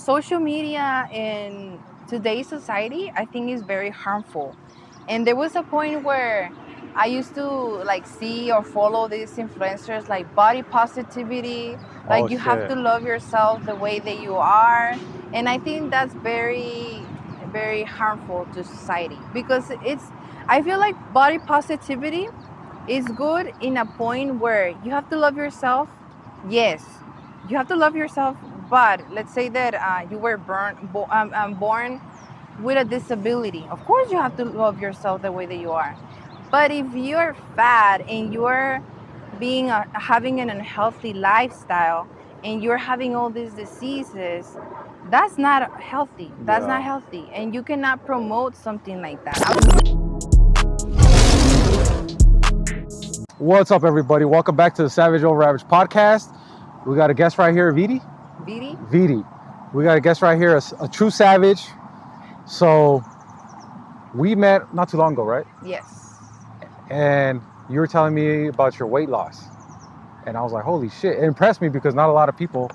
social media in today's society, I think is very harmful. And there was a point where I used to like see or follow these influencers like body positivity, Oh like you have shit. to love yourself the way that you are. And I think that's very, very harmful to society because I feel like body positivity is good in a point where you have to love yourself. Yes, you have to love yourself, but let's say that you were born with a disability. Of course, you have to love yourself the way that you are. But if you're fat and you're having an unhealthy lifestyle and you're having all these diseases, that's not healthy. That's not Yeah. healthy, and you cannot promote something like that. What's up, everybody? Welcome back to the Savage Over Average podcast. We got a guest right here, Vidi. Viri? Vidi. We got a guest right here, a true savage. So we met not too long ago, right? Yes. And you were telling me about your weight loss, and I was like, "Holy shit!" It impressed me because not a lot of people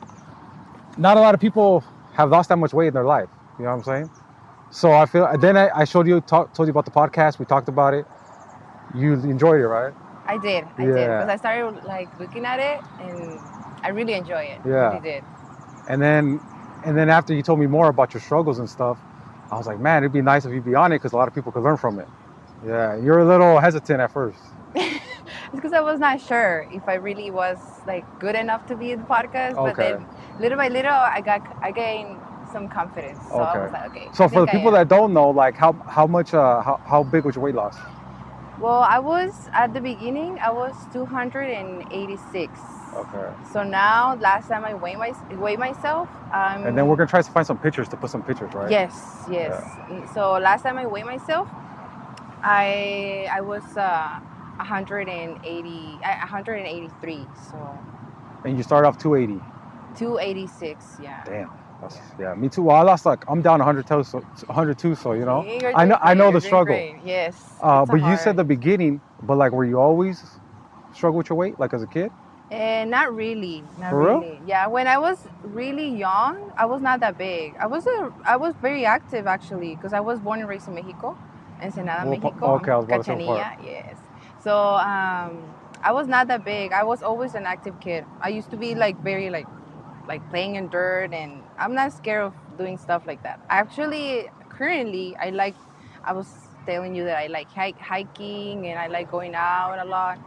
have lost that much weight in their life. You know what I'm saying? So I feel. Then I told you about the podcast. We talked about it. You enjoyed it, right? I did Yeah. because I started like looking at it and I really enjoy it. I Yeah. really did. And then after you told me more about your struggles and stuff, I was like, man, it'd be nice if you'd be on it because a lot of people could learn from it. Yeah, you're a little hesitant at first. It's because I was not sure if I really was like good enough to be in the podcast, but Okay. then little by little I gained some confidence. So I was like, okay. So I for the think I people am. that don't know, like how big was your weight loss? Well, I was at the beginning. I was 286. Okay. So now, last time I weigh myself, And then we're gonna try to find some pictures to put some pictures, right? yes. So last time I weighed myself, I was 183. So And you start off 280. 286. Yeah. Damn. Yeah, me too. Well, I lost I'm down 102, so you know. You're I doing know great, the you're doing struggle. great. Yes. But you said the beginning, but like were you always struggle with your weight, like as a kid? Not really. Not For real? really. Yeah. When I was really young, I was not that big. I was very active actually because I was born and raised in Mexico, Ensenada, Mexico. Okay, I was about to say what Cachanilla. Yes. So I was not that big. I was always an active kid. I used to be like very like playing in dirt, and I'm not scared of doing stuff like that. Actually, currently, I was telling you that I like hiking and I like going out a lot.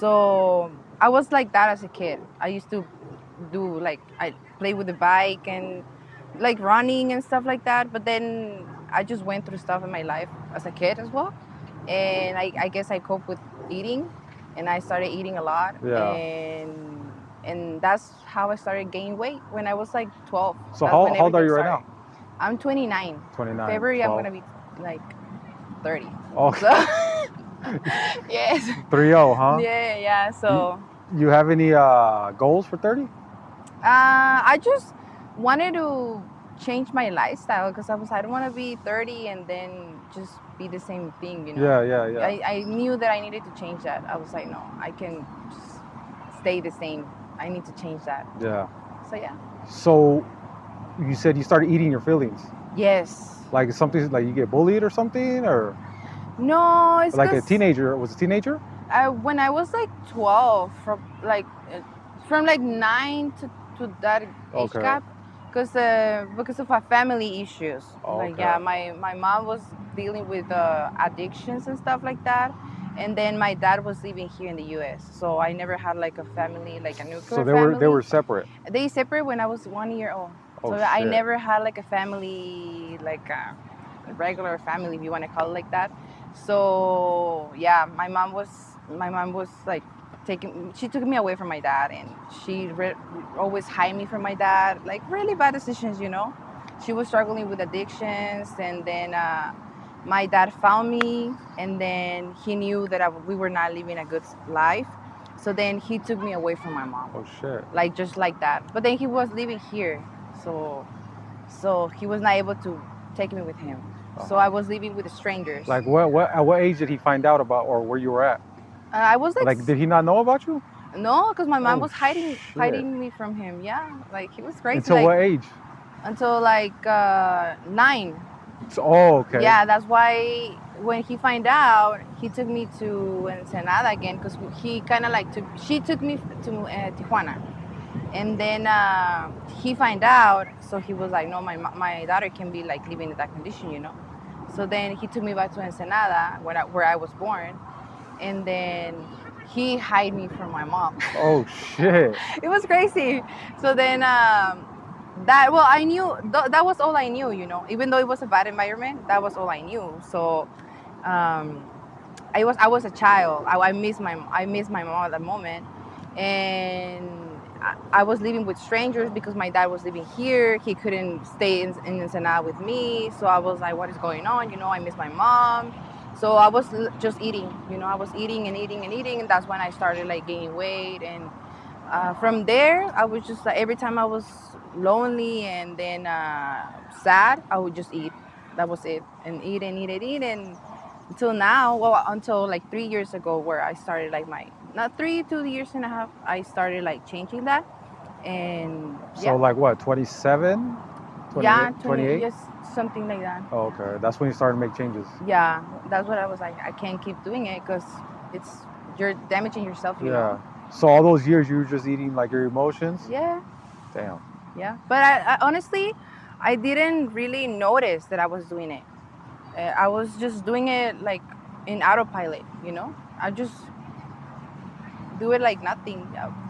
So I was like that as a kid. I used to do like, I play with the bike and like running and stuff like that. But then I just went through stuff in my life as a kid as well. And I guess I cope with eating, and I started eating a lot. Yeah. And that's how I started gaining weight when I was like 12. So how old are you right now? I'm 29. 29. February, 12. I'm gonna be like 30. Oh. So, yes. 30, huh? Yeah. So you have any goals for 30? I just wanted to change my lifestyle because I don't want to be 30 and then just be the same thing, you know. Yeah. I knew that I needed to change that. I was like, no, I can just stay the same. I need to change that. Yeah. So yeah. So you said you started eating your feelings. Yes. Like something like you get bullied or something, or no, it's like a teenager. Was a teenager? When I was like 12, from like 9 to that age gap, because of our family issues. Okay. Like yeah, my mom was dealing with addictions and stuff like that, and then my dad was living here in the U.S. So I never had like a family, like a nuclear family. So they were separate. They separated when I was 1 year old. Oh, so shit. I never had like a family, like a regular family, if you want to call it like that. So yeah, my mom was like she took me away from my dad, and she always hid me from my dad, like really bad decisions, you know. She was struggling with addictions, and then my dad found me, and then he knew that we were not living a good life. So then he took me away from my mom. Oh shit. Like just like that. But then he was living here, so he was not able to take me with him. So I was living with strangers. Like at what age did he find out about or where you were at? I was like did he not know about you? No, because my mom was hiding me from him. Yeah, like he was crazy. Until like, what age? until like 9. So, oh, okay. Yeah, that's why when he find out, he took me to Ensenada again because he kind of like she took me to Tijuana, and then he find out, so he was like, no, my daughter can be like living in that condition, you know. So then he took me back to Ensenada where I was born, and then he hid me from my mom. Oh shit. It was crazy. So then I knew that was all I knew, you know. Even though it was a bad environment, that was all I knew. So um, I was a child. I missed my mom at that moment, and I was living with strangers because my dad was living here. He couldn't stay in Ensenada with me, so I was like, "What is going on?" You know, I miss my mom. So I was just eating. You know, I was eating and eating and eating, and that's when I started like gaining weight. And from there, I was just like every time I was lonely and then sad, I would just eat. That was it, and eat and eat and eat and until now, well, until like 3 years ago, where I started like my not 2 years and a half, I started like changing that, and So yeah, like what, 27, yeah, 28, 20, 28? just something like that. Oh, okay. That's when you started to make changes. Yeah, that's what I was like. I can't keep doing it because it's you're damaging yourself, you know. Yeah. So all those years you were just eating like your emotions? Yeah, Damn. yeah. But I honestly, I didn't really notice that I was doing it. I was just doing it like in autopilot, you know. I just do it like nothing.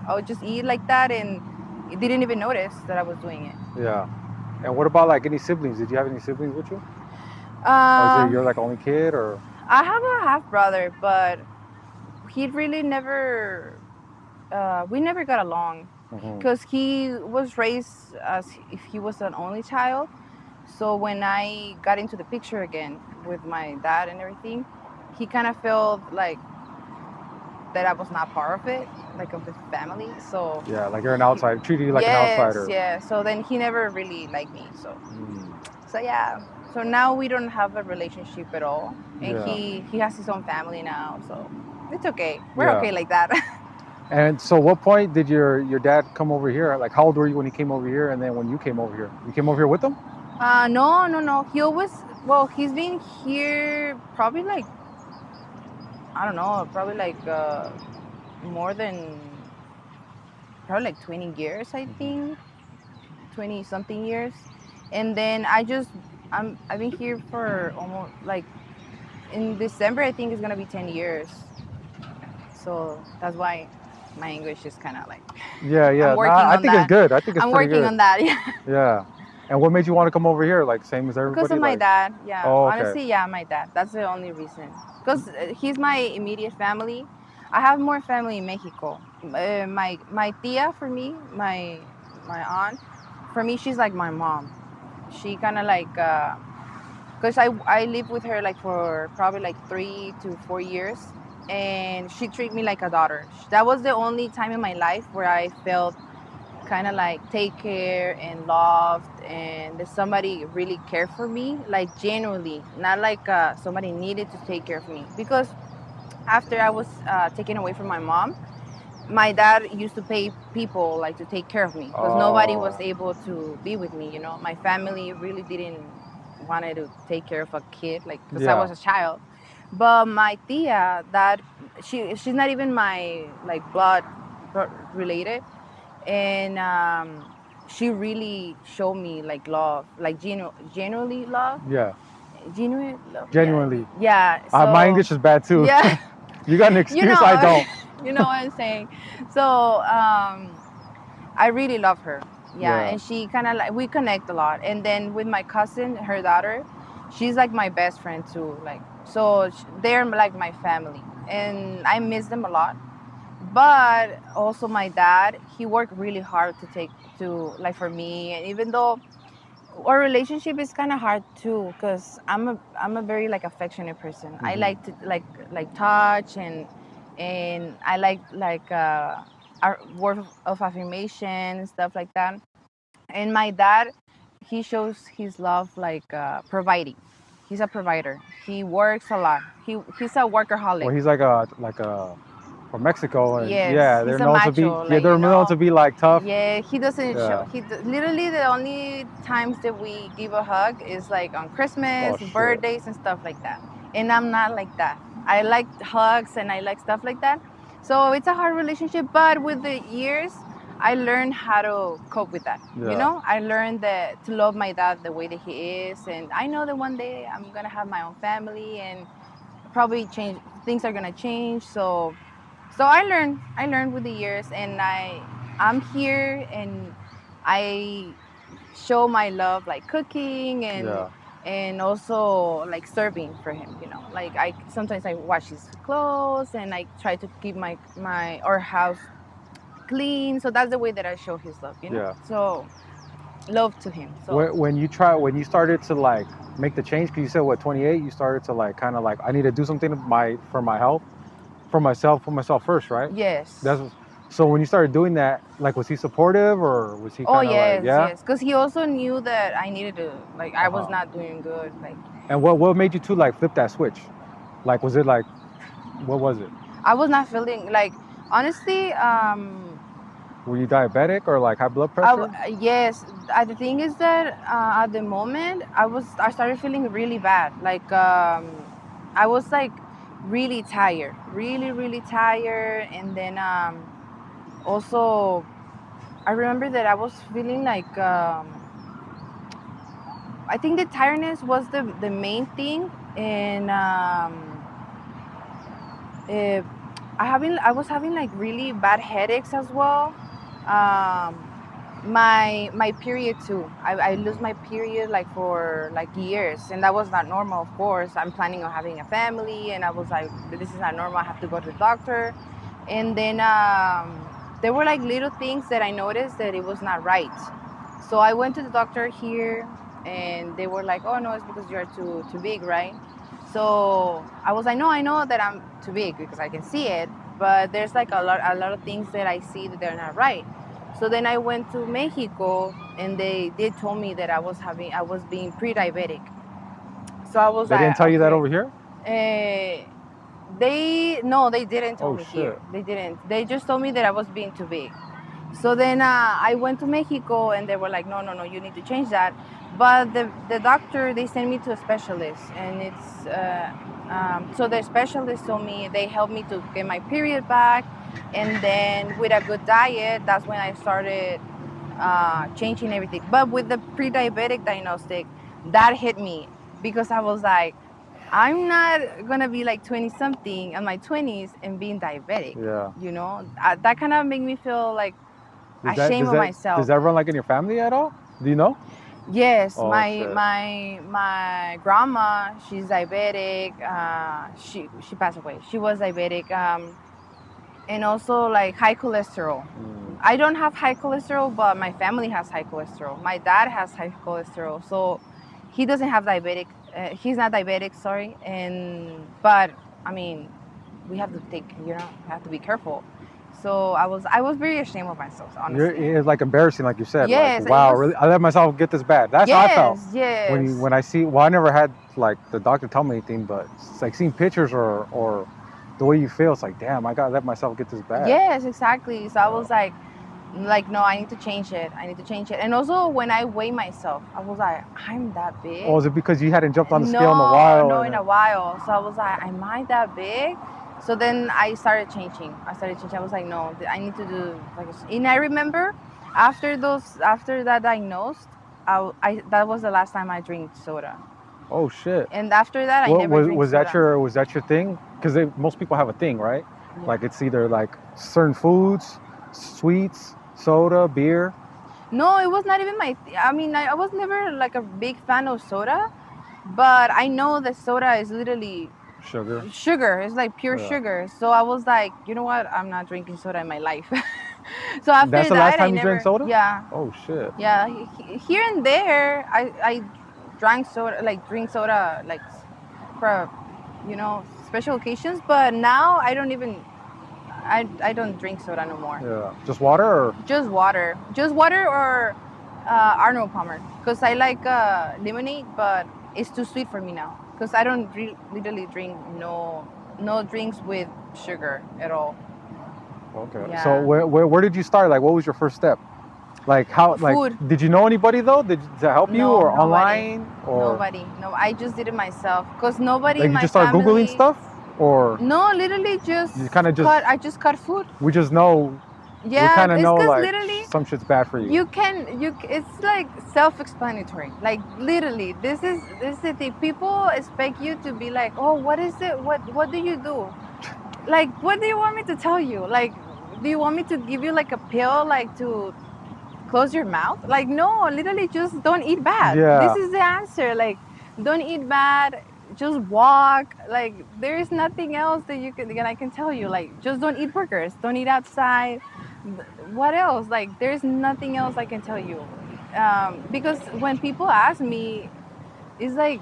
I would just eat like that, and it didn't even notice that I was doing it. Yeah. And what about like any siblings? Did you have any siblings with you? Or is it Um, you're like only kid or? I have a half brother, but he really never. We never got along Hmm. because he was raised as if he was an only child. So when I got into the picture again with my dad and everything, he kind of felt like that I was not part of it, like of the family. So Yeah, like you're an outsider, treated you like an yes, outsider. yeah. So then he never really liked me. So Mm. so yeah. So now we don't have a relationship at all, and Yeah. he has his own family now. So it's okay. We're Yeah. okay like that. And so what point did your dad come over here? Like how old were you when he came over here and then when you came over here? You came over here with him? No, no, no. He always he's been here probably like I don't know, probably like more than probably like 20 years, I Hmm. think, 20 something years. And then I've been here for almost like in December I think it's gonna be 10 years. So that's why my English is kind of like Yeah, I'm yeah. Nah, working I on think it's that. good. I think it's I'm pretty working good. on that. Yeah. Yeah. And what made you want to come over here? Like same as Because everybody? of my Like, dad. Yeah. oh, okay. Honestly, yeah, my dad. That's the only reason. Because he's my immediate family. I have more family in Mexico. My tia for me, my aunt, for me she's like my mom. She kind of like because I lived with her like for probably like 3 to 4 years, and she treated me like a daughter. That was the only time in my life where I felt kind of like take care and loved, and that somebody really cared for me, like genuinely, not like somebody needed to take care of me. Because after I was taken away from my mom, my dad used to pay people like to take care of me because nobody was Oh, able to be with me, you know. My family really didn't wanted to take care of a kid, like because I yeah. was a child. But my tia, that she's not even my like blood related, and she really showed me like love, like genuinely love, Yeah. genuine love. Yeah, Genuinely. yeah. My So English is bad too. yeah, You got an you excuse? I know, don't. you know what I'm saying. So I really love her. Yeah, Yeah. and she kind of like we connect a lot. And then with my cousin, her daughter, she's like my best friend too. Like so, they're like my family, and I miss them a lot. But also my dad, he worked really hard to take to like for me, and even though our relationship is kind of hard too, because I'm a very like affectionate person. I Hmm. like to like touch, and I like our word of affirmation and stuff like that. And my dad, he shows his love like providing. He's a provider. He works a lot. He's a workaholic. Well, he's like a from Mexico, and Yes, yeah, he's they're a known to be macho, like, they're known to be like tough. yeah, he doesn't show. Yeah. Literally the only times that we give a hug is like on Oh Christmas, shit. birthdays, and stuff like that. And I'm not like that. I like hugs and I like stuff like that. So it's a hard relationship, but with the years, I learned how to cope with that. You Yeah. know, I learned that to love my dad the way that he is, and I know that one day I'm gonna have my own family and probably change. Things are gonna change. So I learned with the years, and I'm here, and I show my love like cooking Yeah. and also like serving for him, like I sometimes I wash his clothes and I try to keep my our house clean. So that's the way that I show his love. Yeah. So love to him. So When you started to like make the change, because you said what 28, you started to like kind of like I need to do something for my health, for myself, put myself first, right? yes. That's so when you started doing that, like was he supportive or was he Oh kind of like yes, yeah? yes, because he also knew that I needed to, like, I was Uh-huh. not doing good, like And what made you to like flip that switch? Like was it like what was it? I was not feeling like, honestly, Were you diabetic or like high blood pressure? yes. The thing is that at the moment I started feeling really bad. Like I was like really tired, really really tired, and then also I remember that I was feeling like I think the tiredness was the main thing, and uh, I was having like really bad headaches as well. My period too. I lose my period like for like years, and that was not normal. Of course, I'm planning on having a family, and I was like, this is not normal. I have to go to the doctor, and then there were like little things that I noticed that it was not right. So I went to the doctor here, and they were like, oh no, it's because you're too big, right? So I was like, no, I know that I'm too big because I can see it, but there's like a lot of things that I see that they're not right. So then I went to Mexico, and they told me that I was being pre-diabetic. So I was They didn't like, tell you that okay. over here? They didn't tell Oh me here. shit. They didn't. They just told me that I was being too big. So then I went to Mexico, and they were like, no, no, no, you need to change that. But the doctor, they sent me to a specialist, and so the specialist told me, they helped me to get my period back, and then with a good diet, that's when I started changing everything. But with the pre-diabetic diagnostic, that hit me because I was like, I'm not gonna be like 20 something in my 20s and being diabetic. Yeah. That kind of made me feel like Does that ashamed does of that does myself. that run like in your family at all? Do you know? Yes, Oh my shit. my my grandma, she's diabetic. She passed away. She was diabetic. And also like high cholesterol. I don't have high cholesterol, but my family has high cholesterol. My dad has high cholesterol, so he doesn't have diabetic. He's not diabetic, sorry. But I mean, we have to have to be careful. So I was very ashamed of myself, honestly. It's like embarrassing, like you said. Like, Yes, it wow, was. really, I let myself get this bad. That's how I felt Yes, yes. when I see. Well, I never had like the doctor tell me anything, but it's like seeing pictures or the way you feel. It's like, damn, I gotta let myself get this bad. Yes, exactly. So I was like, no, I need to change it. I need to change it. And also when I weigh myself, I was like, I'm that big. Oh, is it because you hadn't jumped on the scale in a No, while? no, in a while. So I was like, am I that big? So then I started changing. I was like, no, I need to do like. And I remember after that diagnosed, that was the last time I drank soda. Oh shit. And after that, I What never drink was that soda. was that your thing? Because most people have a thing, right? Yeah. Like it's either like certain foods, sweets, soda, beer. No, it was not even I mean, I was never like a big fan of soda, but I know that soda is literally Sugar. sugar. It's like pure Yeah. sugar. So I was like, you know what? I'm not drinking soda in my life. So after That's the last that, I time you drank never. soda? Yeah, Oh shit. yeah. Here and there, I drank soda, like drink soda, like for special occasions. But now I don't even. I don't drink soda no more. Yeah. Just water or? Just water or Arnold Palmer, because I like lemonade, but it's too sweet for me now. Because I don't literally drink no drinks with sugar at all. Okay. So Yeah. where did you start? Like, what was your first step? Like how? Like, Food. did you know anybody though? Did to help you No, or nobody. online or Nobody. No, I just did it myself. Because nobody like in you my just start googling family. stuff or No, literally you kind of just I just cut food. we just know we Yeah, kind of it's know because like literally some shit's bad for you. it's like self-explanatory. Like literally, this is the thing. People expect you to be like, oh, what is it? What do you do? Like, what do you want me to tell you? Like, do you want me to give you like a pill, like to close your mouth? Like, no, literally, just don't eat bad. This Yeah. is the answer. Like, don't eat bad. Just walk. Like, there is nothing else that I can tell you. Like, just don't eat burgers. Don't eat outside. What else? Like, there's nothing else I can tell you. Because when people ask me, it's like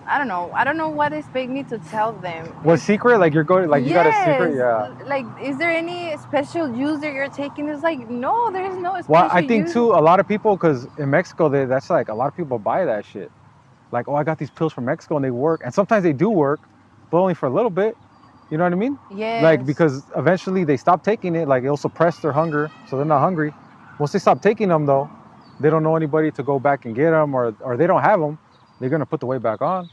I don't know. I don't know what they expect me to tell them. What secret? Like you're going like you got a secret? Yes. Yeah. Like, is there any special juice that you're taking? It's like, no, there's no Well, I special think juice. too a lot of people because in Mexico that's like a lot of people buy that shit. Like, oh, I got these pills from Mexico and they work, and sometimes they do work, but only for a little bit. You know what I mean? Like Yes. because eventually they stop taking it. Like it'll suppress their hunger, so they're not hungry. Once they stop taking them, though, they don't know anybody to go back and get them, or they don't have them. They're gonna put the weight back on.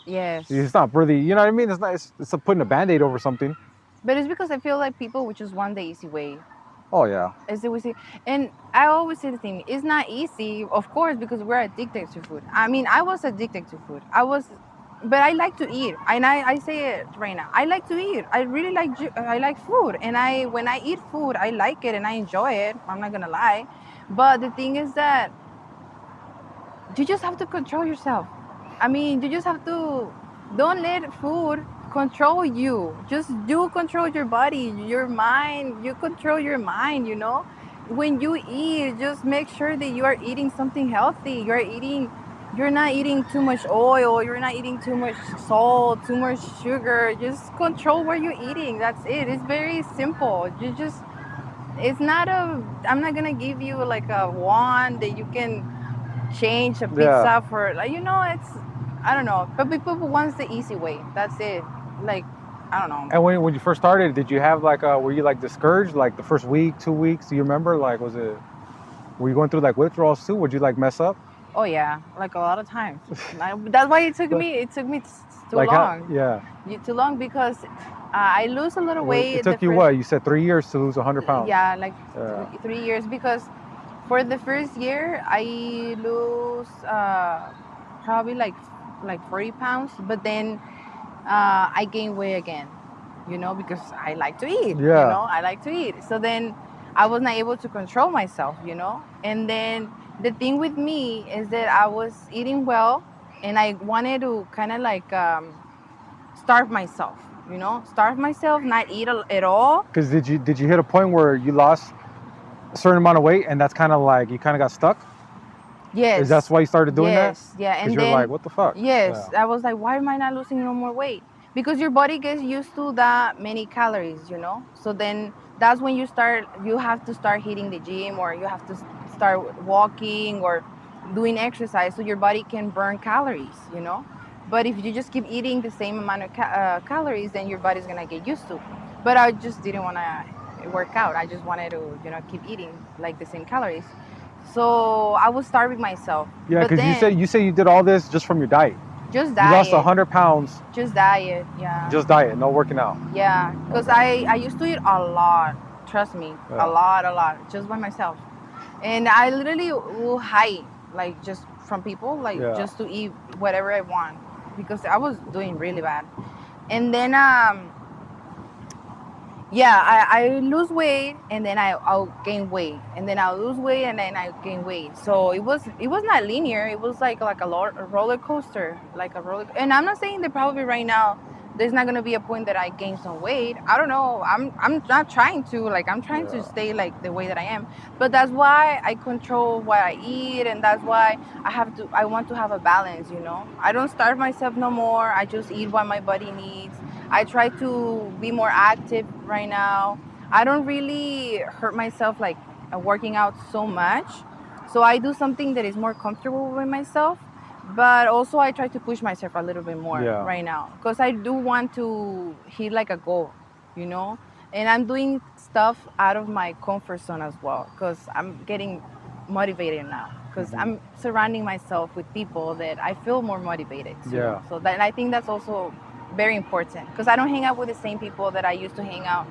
Yes. It's not really, you know what I mean? It's not. It's putting a band-aid over something. But it's because I feel like people would just want the easy way. Oh yeah, Is it easy? And I always say the thing, it's not easy, of course, because we're addicted to food. I mean, I was addicted to food. But I like to eat. And I say it right now. I like to eat. I really like, I like food. And when I eat food, I like it and I enjoy it. I'm not going to lie. But the thing is that you just have to control yourself. I mean, you just have to don't let food control you. Just you control your body, your mind. You control your mind, you know? When you eat, just make sure that you are eating something healthy. You're not eating too much oil, you're not eating too much salt, too much sugar. Just control what you're eating. That's it. It's very simple. You just it's not a I'm not gonna give you like a wand that you can change a yeah. pizza for like it's I don't know, but people wants the easy way. That's it. Like I don't know. And when you first started, did you have like were you like discouraged like the first week, 2 weeks? Do you remember? Like was it were you going through like withdrawals too? Would you like mess up? Oh yeah, like a lot of times. That's why it took me too Like how? long. Yeah. Too long because I lose a little It weight the took you first what? You said 3 years to lose 100 pounds. yeah like Yeah. 3 years because for the first year I lose probably like 40 pounds, but then I gain weight again, because I like to eat, Yeah. I like to eat. So then I was not able to control myself, and then the thing with me is that I was eating well and I wanted to kind of like starve myself, starve myself, not eat at all. Because did you hit a point where you lost a certain amount of weight and that's kind of like you kind of got stuck? Is that Yes, why you started doing that? yes, yeah. Because And you're like, then, what the fuck? yes, Yeah. I was like, why am I not losing no more weight? Because your body gets used to that many calories. So then that's when you have to start hitting the gym or you have to start walking or doing exercise so your body can burn calories. But if you just keep eating the same amount of calories, then your body's gonna get used to. But I just didn't want to work out. I just wanted to, keep eating like the same calories. So I was starving myself. Yeah, But because then you say you did all this just from your diet. just You lost diet, 100 pounds, just diet, yeah, just diet, no working out. yeah. Because Okay. I used to eat a lot. Trust me, Yeah. a lot, just by myself. And I literally will hide, like just from people, like Yeah. just to eat whatever I want because I was doing really bad. And then yeah, I lose weight and then I'll gain weight and then I'll lose weight and then I gain weight. So it was not linear. It was like a roller coaster, like a roller. And I'm not saying that probably right now there's not gonna be a point that I gain some weight. I don't know. I'm not trying to, like, I'm trying to Yeah. stay like the way that I am. But that's why I control what I eat and that's why I want to have a balance. I don't starve myself no more. I just eat what my body needs. I try to be more active right now. I don't really hurt myself like working out so much. So I do something that is more comfortable with myself. But also I try to push myself a little bit more Yeah. right now because I do want to hit like a goal, you know? and I'm doing stuff out of my comfort zone as well because I'm getting motivated now because Hmm. I'm surrounding myself with people that I feel more motivated to. Yeah. So that I think that's also very important because I don't hang out with the same people that I used to hang out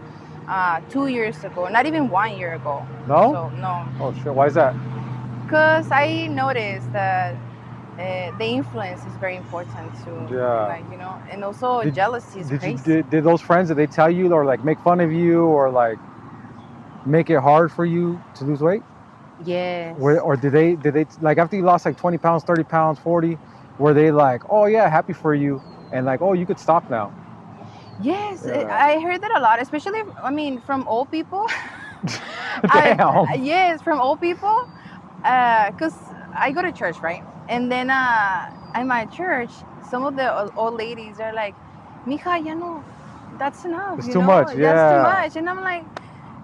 2 years ago, not even 1 year ago. No? So no, Oh shit. Why is that? because I noticed that the influence is very important too, Yeah. like and also Did jealousy is did you crazy. did those friends, did they tell you or like make fun of you or like make it hard for you to lose weight? Yes. Or did they like after you lost like 20 pounds, 30 pounds, 40, were they like, oh yeah, happy for you, and like, oh, you could stop now? Yes, Yeah. I heard that a lot, especially I mean from old people. Damn. Yes, from old people, because I go to church, right? And then in my church, some of the old ladies are like, "Mija, ya no, that's enough, It's too much. that's too Yeah. much." And I'm like,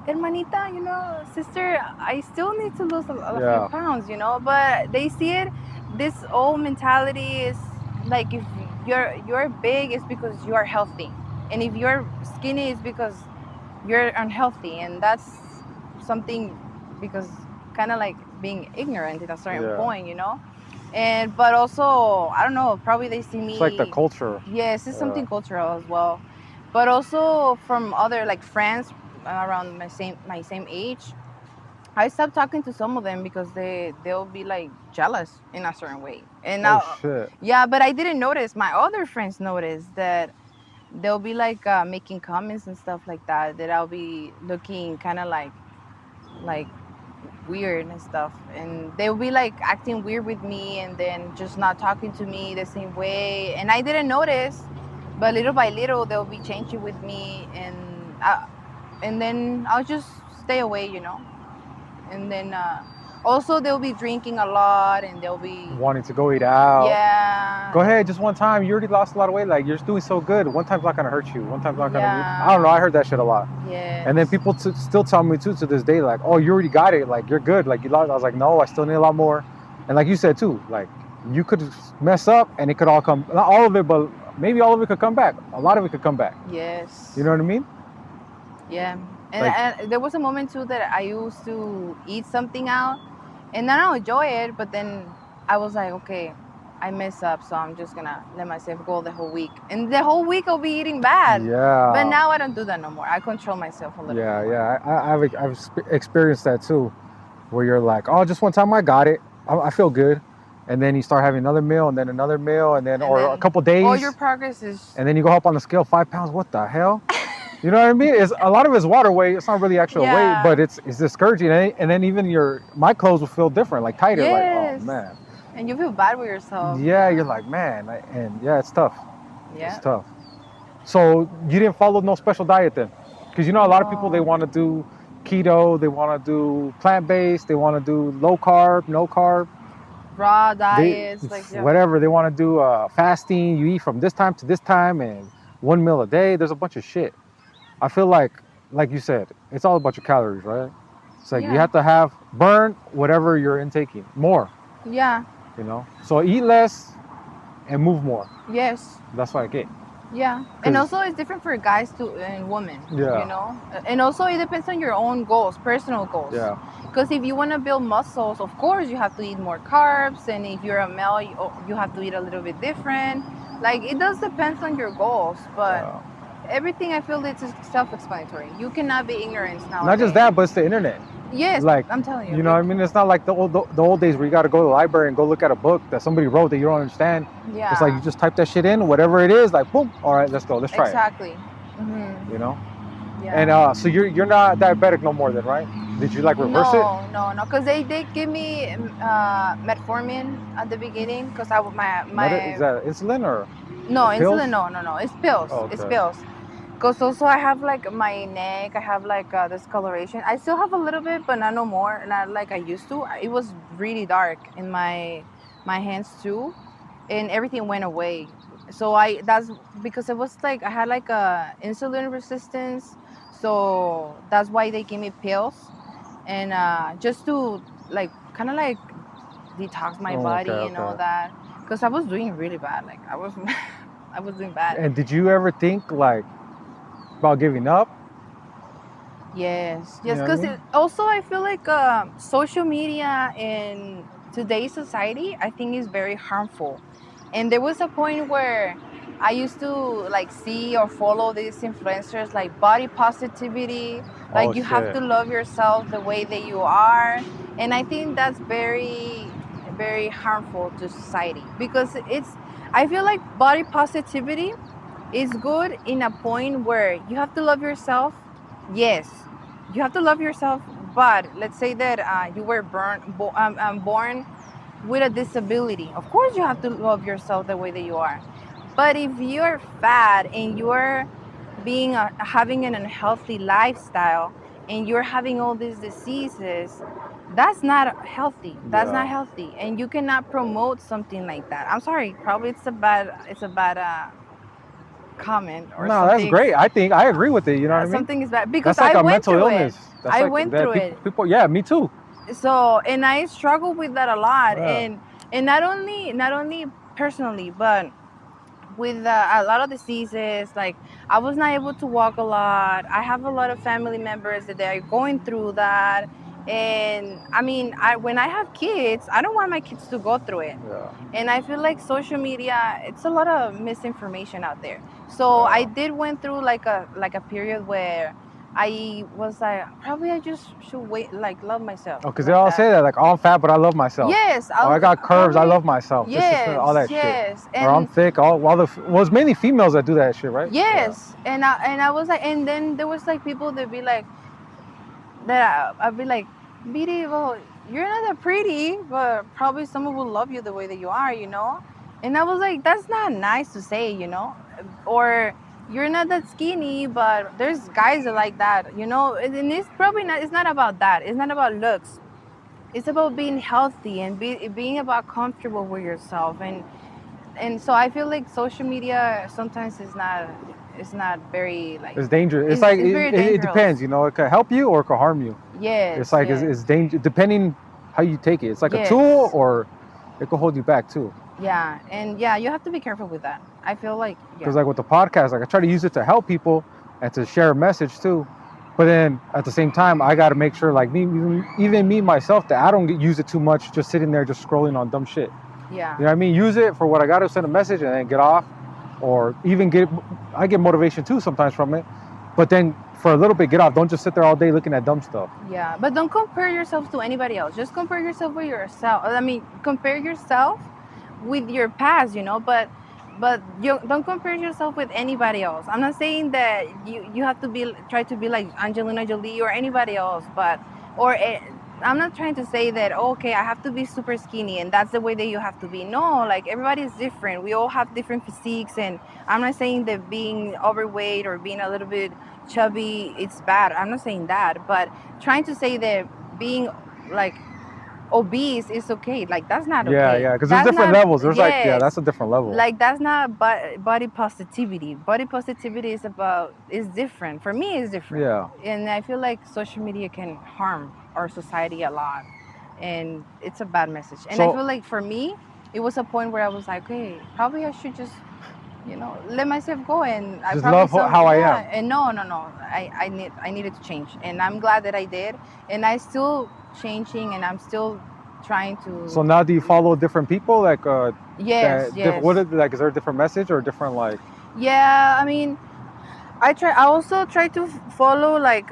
"Hermanita, sister, I still need to lose a few Yeah. pounds, But they see it. This old mentality is like if you're big, it's because you are healthy, and if you're skinny, it's because you're unhealthy, and that's something because kind of like being ignorant at a certain Yeah. point, and but also I don't know, probably they see It's like the me. culture. Yes, it's Yeah. something cultural as well, but also from other like friends around my same age. I stopped talking to some of them because they'll be like jealous in a certain way, and Oh now shit. yeah, but I didn't notice. My other friends noticed that they'll be like making comments and stuff like that, that I'll be looking kind of like weird and stuff, and they'll be like acting weird with me and then just not talking to me the same way, and I didn't notice, but little by little they'll be changing with me, and then I'll just stay away, and then also they'll be drinking a lot, and they'll be Wanting to go eat out. yeah, Go ahead, just one time. You already lost a lot of weight. Like you're doing so good. One time's not gonna hurt you. One time's not gonna. I don't know. I yeah, heard that shit a lot. And then yes, people still tell me too to this day, like, oh, you already got it. Like you're good. Like you lost. I was like, no, I still need a lot more. And like you said too, like you could mess up and it could all come. Not all of it, but maybe all of it could come back. A lot of it could come back. yes. You know what I mean? Yeah, and, Like and there was a moment too that I used to eat something out, and then I enjoy it, but then I was like, okay, I mess up, so I'm just gonna let myself go the whole week, and the whole week I'll be eating bad. But yeah, now I don't do that no more. I control myself a little bit yeah, more. yeah. I've experienced that too, where you're like, oh, just one time I got it. I feel good. And then you start having another meal and then another meal and then And or a then couple all your days progress is and then you go up on the scale 5 pounds. What the hell? You know what I mean? It's a lot of it's water weight. It's not really actual weight, but yeah, it's discouraging. And then even my clothes will feel different, like tighter. Like, oh yes, man, and you feel bad with yourself. yeah. You're like, man, and yeah, it's tough. It's Yeah, tough. So you didn't follow no special diet then, because a lot of people they no want to do keto, they want to do plant based, they want to do low carb, no carb. raw They diets like yeah. whatever they want to do. Fasting. You eat from this time to this time and one meal a day. There's a bunch of shit. I feel like you said, it's all about your calories, right? It's like you Yeah, have to have burn whatever you're intaking more, yeah, So eat less and move more. yes. That's like it. Yeah, and Cause also it's different for guys too and women, yeah, and also it depends on your own goals, personal goals. yeah, Because if you want to build muscles, of course you have to eat more carbs, and if you're a male, you have to eat a little bit different. Like it does depends on your goals, but yeah. everything I feel it's self-explanatory. You cannot be ignorant Not just nowadays. that, but it's the internet. Yes, Like, I'm telling you. you know what I mean? It's not like the old days where you got to go to the library and go look at a book that somebody wrote that you don't understand. It's like you Yeah, just type that shit in, whatever it is, like boom, all right, let's go, let's try it. exactly. Hmm. You know? And Yeah. so you're not diabetic no more then, right? Did you like reverse it? No, because they give me metformin at the beginning because I Is that insulin or no pills? insulin, no, it's pills, Oh, it's okay. pills. Because also I have like my neck, I have like discoloration. I still have a little bit, but not no more, not like I used to. It was really dark in my hands too, and everything went away. So that's because it was like I had like a insulin resistance, so that's why they gave me pills, and just to like kind of like detox my Oh, okay, body and all okay. that, because I was doing really bad. Like I was I was doing bad. And did you ever think like about giving up? Yes, You yes, know what I because mean? also I feel like social media in today's society, I think is very harmful. And there was a point where I used to like see or follow these influencers like body positivity, Oh like you have shit. to love yourself the way that you are. And I think that's very harmful to society because I feel like body positivity is good in a point where you have to love yourself. Yes, you have to love yourself, but let's say that you were born with a disability. Of course, you have to love yourself the way that you are. But if you're fat and you're having an unhealthy lifestyle and you're having all these diseases, that's not healthy. That's not Yeah. healthy, and you cannot promote something like that. I'm sorry, probably it's a bad comment or No, that's something. great. I think I agree with it. You know what I mean? Something is bad because That's like I a went mental through it. illness. That's I like went that. through People, it. people. Yeah, me too. So and I struggled with that a lot, Yeah. and not only personally, but with a lot of diseases. Like I was not able to walk a lot. I have a lot of family members that they're going through that. And I mean, when I have kids, I don't want my kids to go through it. Yeah. And I feel like social media, it's a lot of misinformation out there. So I Yeah. did went through like a period where I was like, probably I just should wait, like love myself Oh, because they like all that. say that, like, oh, I'm fat, but I love myself. Yes, Or I I'll got curves, I probably. love myself. This is all Yes, that shit. yes, Or I'm and thick. Well, it's mainly females that do that shit, right? Yeah. yes, and I was like, and then there was like people that be like, I'd be like, Bidi, well, you're not that pretty, but probably someone will love you the way that you are, you know? And I was like, that's not nice to say, you know? Or you're not that skinny, but there's guys that like that, you know? And it's probably not, it's not about that. It's not about looks. It's about being healthy and being about comfortable with yourself. And so I feel like social media sometimes is not very like, It's dangerous. It's like it's very it depends. dangerous. You know, it could help you or it could harm you. It's Yes, like yes. it's danger depending how you take it. It's like a tool Yes. or it could hold you back too. Yeah. And yeah, you have to be careful with that. I feel like, Because yeah. like with the podcast, like I try to use it to help people and to share a message too. But then at the same time, I got to make sure, like even me myself, that I don't use it too much, just sitting there just scrolling on dumb shit. Yeah. You know what I mean? Use it for what I got to send a message and then get off, or even I get motivation too sometimes from it. But then for a little bit, get off. Don't just sit there all day looking at dumb stuff. Yeah. But don't compare yourself to anybody else. Just compare yourself with yourself. I mean, compare yourself with your past, you know, but you don't compare yourself with anybody else. I'm not saying that you have to be try to be like Angelina Jolie or anybody else, but or I'm not trying to say that okay, I have to be super skinny and that's the way that you have to be. No, like everybody is different. We all have different physiques, and I'm not saying that being overweight or being a little bit chubby it's bad. I'm not saying that, but trying to say that being like obese is okay, like that's not Yeah, okay. yeah. Because there's That's different not. levels. There's like, yeah, Yes, that's a different level. like that's not body positivity. Body positivity is different. For me it's different. Yeah. And I feel like social media can harm our society a lot, and it's a bad message. And I So feel like for me it was a point where I was like, okay, probably I should just, you know, let myself go. And I just probably love some, how I am. yeah. And no, I needed to change, and I'm glad that I did. And I still changing, and I'm still trying So to. now do you follow different people? Like, Yes, yes. what is, like, is there a different message or a different, like, Yeah, I mean, I also try to follow like.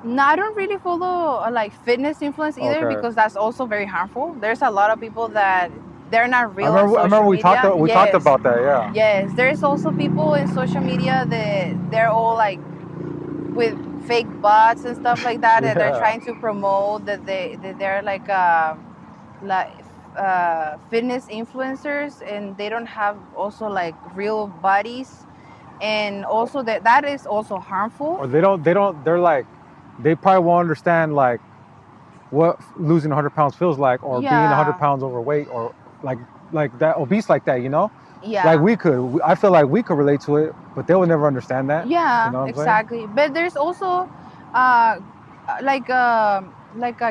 No, I don't really follow like fitness influence either okay. because that's also very harmful. There's a lot of people that they're not I real on remember, I social remember media. we talked Yes, about that, yeah. yes. There's also people in social media that they're all like with fake bots and stuff like that, that they're Yeah. trying to promote that they're like fitness influencers, and they don't have also like real bodies, and also that is also harmful. Or they're like, they probably won't understand, like, what losing 100 pounds feels like, or being 100 Yeah, pounds overweight, or like, that obese like that, you know? Like, yeah, I feel like we could relate to it, but they would never understand that. You yeah, know what I'm saying? exactly. But there's also uh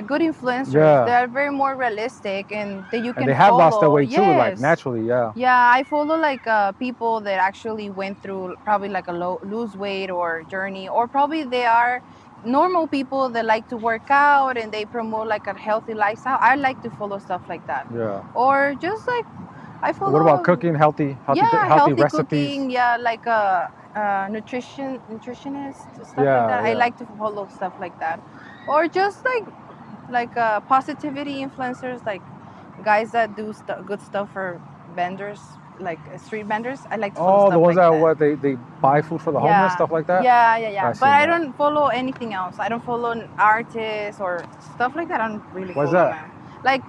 good influencers Yeah. that are very more realistic and that you And can they have lost their follow. weight too, like, Yes. naturally, yeah. Yeah, I follow like people that actually went through probably like a lose weight or journey, or probably they are normal people that like to work out and they promote like a healthy lifestyle. I like to follow stuff like that. Yeah. Or just like I What about follow, cooking? yeah, Healthy healthy recipes. cooking. Yeah, like a nutritionist stuff like Yeah, that. I yeah. like to follow stuff like that. Or just like positivity influencers, like guys that do good stuff for vendors, like street vendors. I like to follow Oh, the stuff ones like that that. they buy food for the homeless, Yeah, stuff like that. yeah. I But seen I that. don't follow anything else. I don't follow artists or stuff like that. I don't really Why's follow, that? man. Like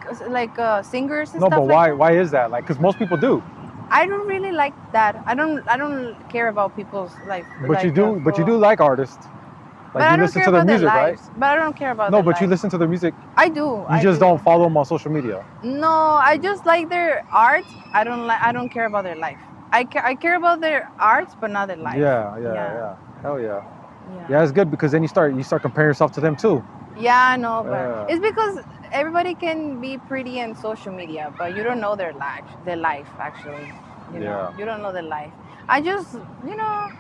singers and No, but stuff like why? that. Why is that? Like, because most people do. I don't really like that. I don't care about people's But you like do. But you follow. do like artists. But Like I you don't listen care to their about their music, right? lives. But I don't care about No, their but you lives. listen to their music. I do. You I just do. don't follow them on social media. No, I just like their art. I don't like. I don't care about their life. I care about their art, but not their life. Yeah, yeah, Yeah. yeah. Hell yeah. Yeah. Yeah, it's good because then you start comparing yourself to them too. Yeah, I know, but Yeah. it's because everybody can be pretty in social media, but you don't know their life. Their life, actually. You know, Yeah. you don't know their life. I just,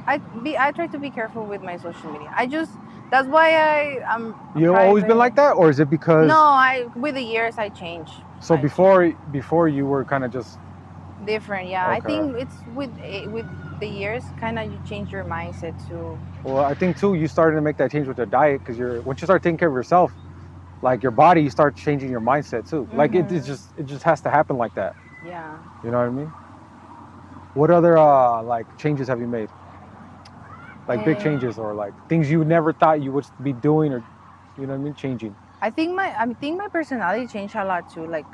I try to be careful with my social media. That's why I'm You've always been private. like that, or is it because? No, I with the years I change. So I change. before you were kind of just Different, yeah. I okay. think it's with the years, kind of you change your mindset too. Well, I think too you started to make that change with your diet because once you start taking care of yourself, like your body, you start changing your mindset too. Like it just has to happen like that. Yeah. You know what I mean? What other like changes have you made? Like big Eh, changes or like things you never thought you would be doing or you know what I mean, changing. I think my personality changed a lot too. Like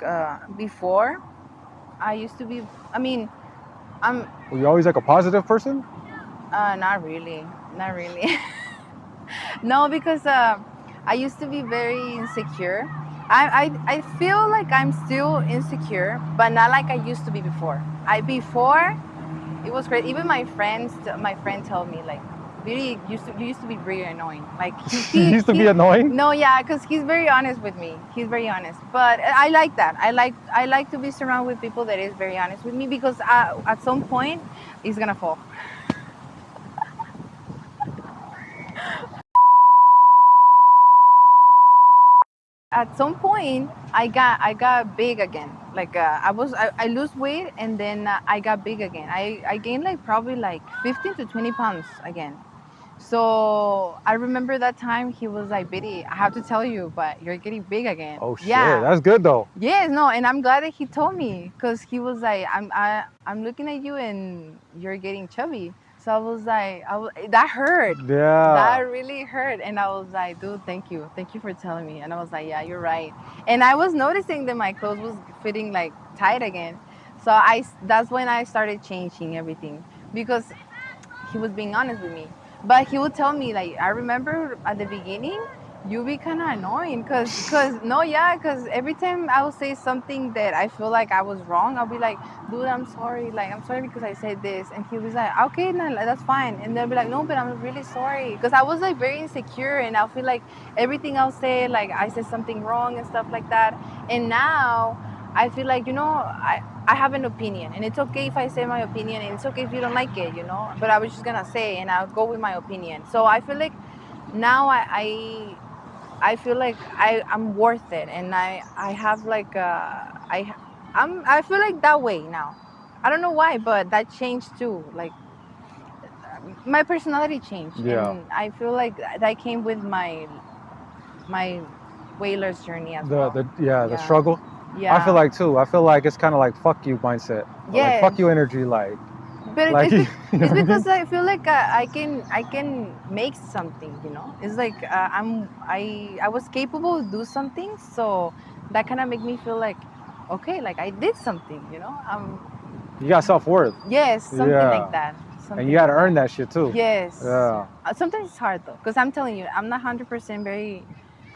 before, I used to be. I mean, I'm Were you always like a positive person? not really, not really. No, because I used to be very insecure. I feel like I'm still insecure, but not like I used to be before. Before it was great. Even my friend told me like, really you used to be very annoying. Like You used to be annoying. no, yeah, because he's very honest with me. He's very honest, but I like that. I like to be surrounded with people that is very honest with me because at some point it's gonna fall. At some point I got big again. Like I lose weight and then I got big again. I gained like probably like 15 to 20 pounds again. So I remember that time he was like, Biddy, I have to tell you, but you're getting big again. Oh shit, Yeah. that's good though. Yes, no, and I'm glad that he told me because he was like, I'm looking at you and you're getting chubby. So I was like, that hurt. That Yeah. really hurt, and I was like, dude, thank you for telling me. And I was like, yeah, you're right. And I was noticing that my clothes was fitting like tight again. So that's when I started changing everything because he was being honest with me. But he would tell me like I remember at the beginning, you be kind of annoying, cause no, yeah, cause every time I would say something that I feel like I was wrong, I'll be like, dude, I'm sorry, like I'm sorry because I said this, and he was like, okay, no, like, that's fine, and they'll be like, no, but I'm really sorry, cause I was like very insecure, and I feel like everything I'll say, like I said something wrong and stuff like that, and now I feel like I have an opinion, and it's okay if I say my opinion, and it's okay if you don't like it, But I was just gonna say, and I'll go with my opinion. So I feel like now I feel like I'm worth it, and I have like I feel like that way now. I don't know why, but that changed too. Like my personality changed, Yeah. and I feel like that came with my whaler's journey as The well. the yeah, the Yeah. struggle. Yeah. I feel like too. I feel like it's kind of like fuck you mindset. Or like Yes. fuck you energy. Like But like you know it's what I mean? because I feel like I can make something. It's like I was capable to do something, so that kind of make me feel like okay, like I did something. You got self worth. Yes, something Yeah. like that. And Something you got to like earn that. that shit too. Yes. Yeah. Sometimes it's hard though, because I'm telling you, I'm not 100% very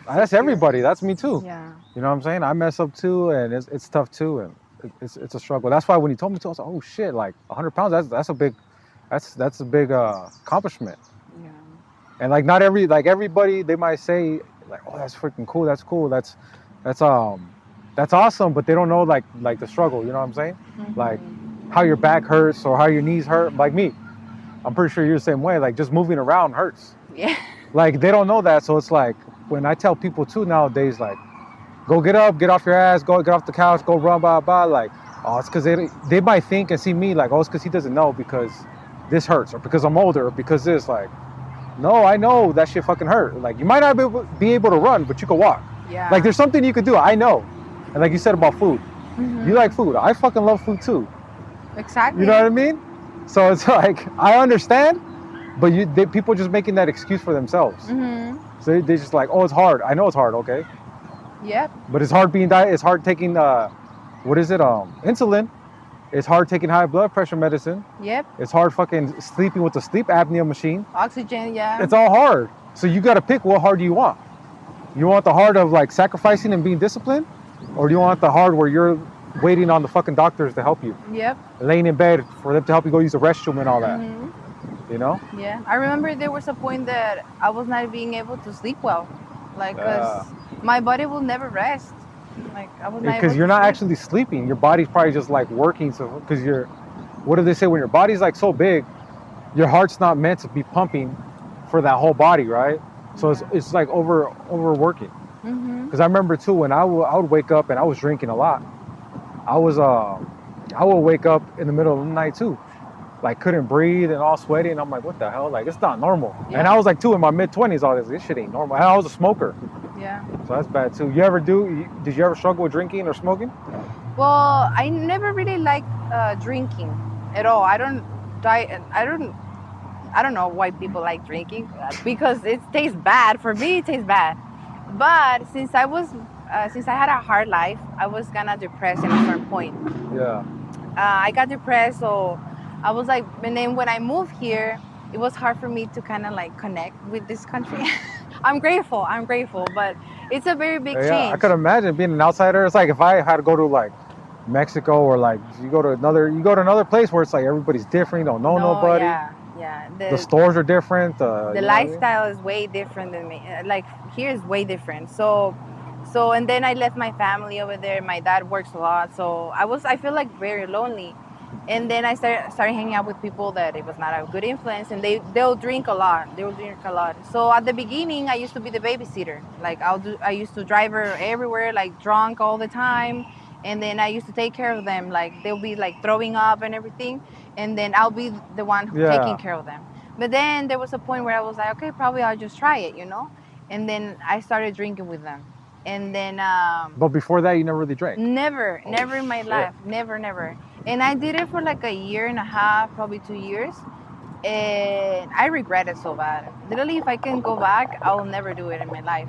That's secure. everybody. That's me too. Yeah. You know what I'm saying? I mess up too, and it's tough too, and it's a struggle. That's why when he told me to, I was like, oh shit, like 100 pounds. That's a big, that's a big accomplishment. Yeah. And like not everybody they might say like, oh that's freaking cool, that's cool, that's that's awesome, but they don't know like the struggle. You know what I'm saying? Like how your back hurts or how your knees hurt. Like me, I'm pretty sure you're the same way. Like just moving around hurts. Yeah. Like they don't know that, so it's like when I tell people too nowadays, like go get up, get off your ass, go get off the couch, go run, blah blah. Like oh, it's because they might think and see me like oh, it's because he doesn't know because this hurts or because I'm older or because this like. No, I know that shit fucking hurt. Like you might not be able to run, but you can walk. Yeah. Like there's something you can do. I know. And like you said about food, you like food. I fucking love food too. Exactly. You know what I mean? So it's like I understand, but people just making that excuse for themselves. So they just like, oh, it's hard. I know it's hard. Okay. Yep. But it's hard being diet. It's hard taking what is it? Insulin. It's hard taking high blood pressure medicine. Yep. It's hard fucking sleeping with the sleep apnea machine. Oxygen, yeah. It's all hard. So you got to pick what hard do you want. You want the hard of like sacrificing and being disciplined, or do you want the hard where you're waiting on the fucking doctors to help you? Yep. Laying in bed for them to help you go use the restroom and all that. You know? Yeah. I remember there was a point that I was not being able to sleep well, like because my body will never rest. Like I was not because you're not actually sleeping. Your body's probably just like working. So because what do they say when your body's like so big, your heart's not meant to be pumping for that whole body, right? So it's like overworking. Because I remember too when I would wake up and I was drinking a lot. I would wake up in the middle of the night too, like couldn't breathe and all sweaty, and I'm like, what the hell? Like it's not normal. Yeah. And I was like too in my mid-20s. All this shit ain't normal. And I was a smoker. Yeah. So that's bad too. Did you ever struggle with drinking or smoking? Well, I never really liked drinking at all. I don't know why people like drinking because it tastes bad. For me, it tastes bad. But since I had a hard life, I was kind of depressed at a certain point. Yeah. I got depressed, so I was like, and then when I moved here, it was hard for me to kind of like connect with this country. I'm grateful, but it's a very big change. I could imagine being an outsider. It's like if I had to go to like Mexico or like you go to another place where it's like everybody's different, you don't know nobody. Yeah. The stores are different. The lifestyle is way different than me. Like here is way different. So and then I left my family over there. My dad works a lot, so I feel like very lonely. And then I started hanging out with people that it was not a good influence, and they'll drink a lot. So at the beginning, I used to be the babysitter. Like I used to drive her everywhere, like drunk all the time. And then I used to take care of them. Like they'll be like throwing up and everything, and then I'll be the one taking care of them. But then there was a point where I was like, okay, probably I'll just try it, And then I started drinking with them. And then. But before that, you never really drank. Never in my life, never. And I did it for like a year and a half, probably 2 years. And I regret it so bad. Literally, if I can go back, I will never do it in my life.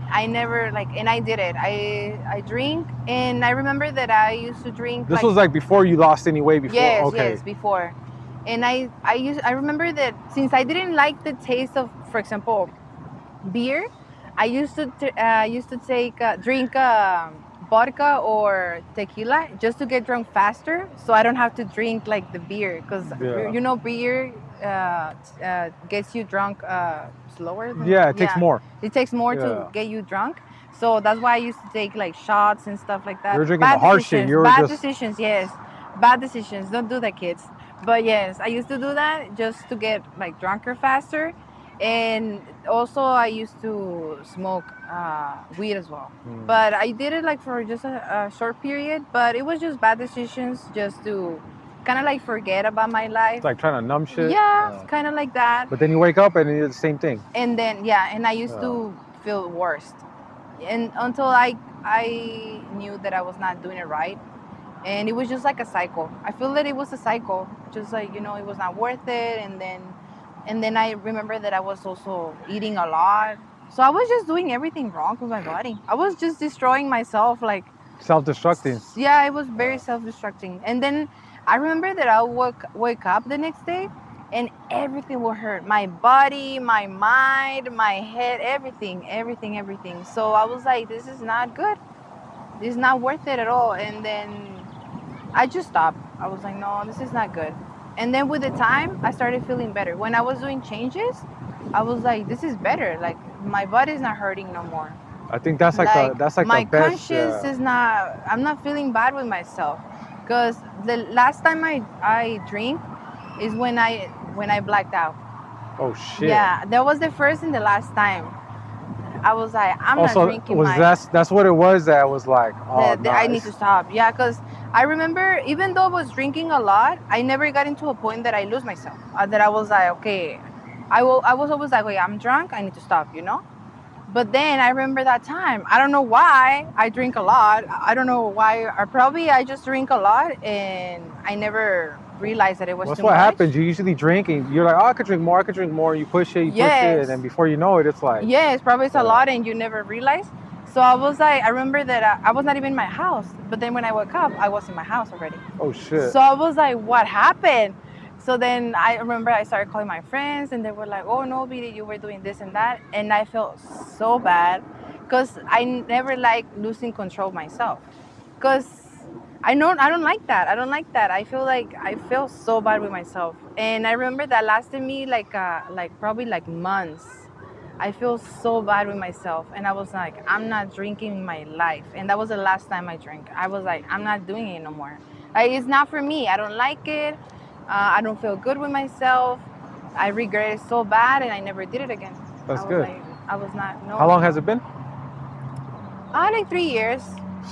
I never and I did it. I drink, and I remember that I used to drink. This was like before you lost any weight before? Yes, before. And I remember that since I didn't like the taste of, for example, beer, I used to drink vodka or tequila just to get drunk faster, so I don't have to drink like the beer, because beer gets you drunk slower. It takes more. It takes more to get you drunk. So that's why I used to take like shots and stuff like that. You were drinking the hard shit. Bad decisions, yes. Bad decisions. Don't do that, kids. But yes, I used to do that just to get like drunker faster. And also I used to smoke weed as well. But I did it like for just a short period. But it was just bad decisions, just to kind of like forget about my life. It's like trying to numb shit. Yeah, it's kind of like that. But then you wake up and it's the same thing. And then and I used to feel worse. And until I knew that I was not doing it right. And it was just like a cycle. I feel that it was a cycle. Just like, it was not worth it. And then I remember that I was also eating a lot. So I was just doing everything wrong with my body. I was just destroying myself, like self-destructing. Yeah, it was very self-destructing. And then I remember that I wake up the next day and everything will hurt. My body, my mind, my head, everything. So I was like, this is not good. This is not worth it at all. And then I just stopped. I was like, no, this is not good. And then with the time, I started feeling better. When I was doing changes, I was like, this is better. Like my body's not hurting no more. I think that's like my the best. My conscience is not. I'm not feeling bad with myself, because the last time I drink is when I blacked out. Oh shit. Yeah, that was the first and the last time. I was like, I'm not Also, drinking was my. that's what it was. That was like, oh I need nice. to stop. Yeah, because I remember even though I was drinking a lot, I never got into a point that I lose myself. That I was like, okay, I will. I was always like, okay, I'm drunk. I need to stop. But then I remember that time. I don't know why I drink a lot. I don't know why. Or probably I just drink a lot and I never realized that it was Well, that's too what much. happens. You usually drink and you're like, oh, I could drink more. I could drink more. You push it, and Yes. then before you know it, it's like, Yes, probably it's a yeah. lot and you never realize. So I was like, I remember that I was not even in my house. But then when I woke up, I was in my house already. Oh shit. So I was like, what happened? So then I remember I started calling my friends and they were like, oh no, Viri, you were doing this and that. And I felt so bad because I never like losing control myself. Because I don't like that. I don't like that. I feel like I feel so bad with myself. And I remember that lasted me like probably like months. I feel so bad with myself. And I was like, I'm not drinking my life. And that was the last time I drank. I was like, I'm not doing it no more. Like, it's not for me. I don't like it. I don't feel good with myself. I regret it so bad and I never did it again. I That's was good. like, I was not, How no, long no. has it been? Like 3 years.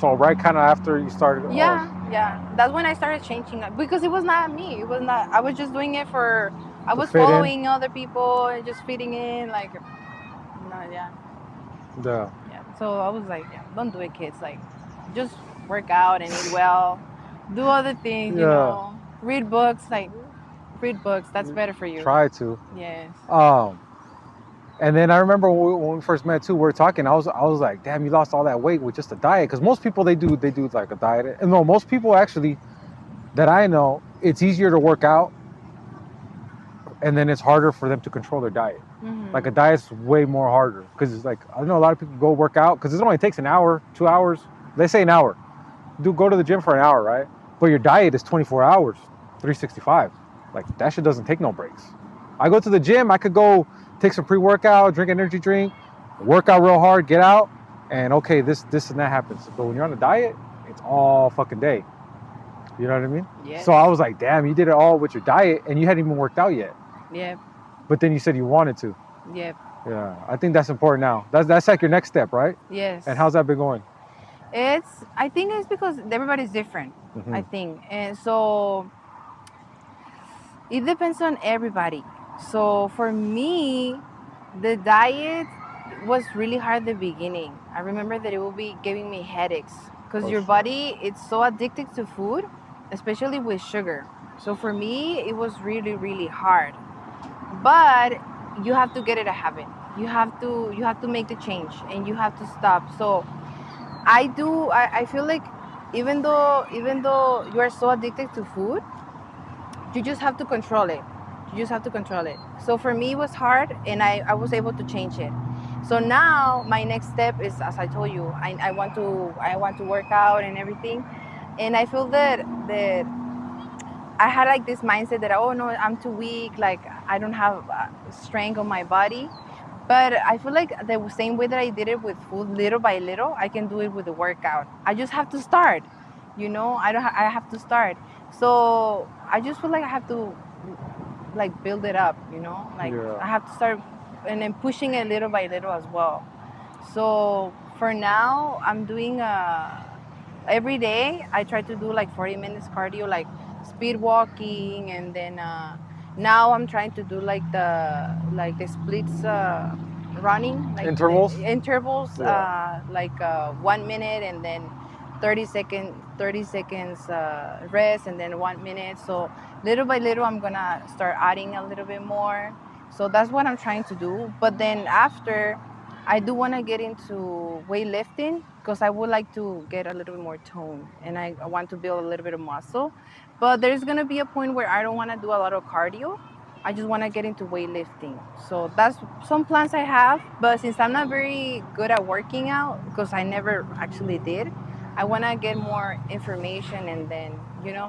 So right, kind of after you started. Oh, Yeah, yeah. That's when I started changing because it was not me. It was not, I was just doing it for, I to was fit in. following other people and just fitting in. Like, no, yeah. Yeah. Yeah. So I was like, yeah, don't do it, kids. Like, just work out and eat well, do other things, Yeah. read books. Like, read books. That's better for you. Try to. Yes. Um, and then I remember when we first met too. We were talking. I was like, damn, you lost all that weight with just a diet. Because most people they do like a diet. And no, most people actually that I know, it's easier to work out, and then it's harder for them to control their diet. Like a Mm-hmm. diet's way more harder because it's like I know a lot of people go work out because it only takes an hour, 2 hours. They say an hour. Go to the gym for an hour, right? But your diet is 24 hours, 365. Like that shit doesn't take no breaks. I go to the gym, I could go take some pre-workout, drink an energy drink, work out real hard, get out, and okay, this and that happens. But when you're on a diet, it's all fucking day. You know what I mean? Yes. So I was like, damn, you did it all with your diet and you hadn't even worked out yet. Yep. But then you said you wanted to. Yep. Yeah, I think that's important now. That's like your next step, right? Yes. And how's that been going? I think it's because everybody's different. Mm-hmm. I think. And so it depends on everybody. So for me, the diet was really hard at the beginning. I remember that it would be giving me headaches because Oh, your shit. body it's so addicted to food, especially with sugar. So for me, it was really really hard. But you have to get it a habit. You have to make the change and you have to stop. So I feel like even though you are so addicted to food, you just have to control it. You just have to control it. So for me, it was hard, and I was able to change it. So now my next step is, as I told you, I want to work out and everything, and I feel that I had like this mindset that, oh no, I'm too weak, like I don't have strength on my body. But I feel like the same way that I did it with food, little by little, I can do it with the workout. I just have to start. I have to start. So I just feel like I have to like build it up. Like Yeah. I have to start and then pushing it little by little as well. So for now, I'm doing every day. I try to do like 40 minutes cardio, like speed walking, and then now I'm trying to do like the splits running, like Intervals? the intervals, Yeah. like 1 minute and then 30 seconds rest and then 1 minute. So little by little, I'm gonna start adding a little bit more. So that's what I'm trying to do. But then after, I do want to get into weightlifting because I would like to get a little bit more tone and I want to build a little bit of muscle. But there's going to be a point where I don't want to do a lot of cardio. I just want to get into weightlifting. So that's some plans I have. But since I'm not very good at working out, because I never actually did, I want to get more information and then,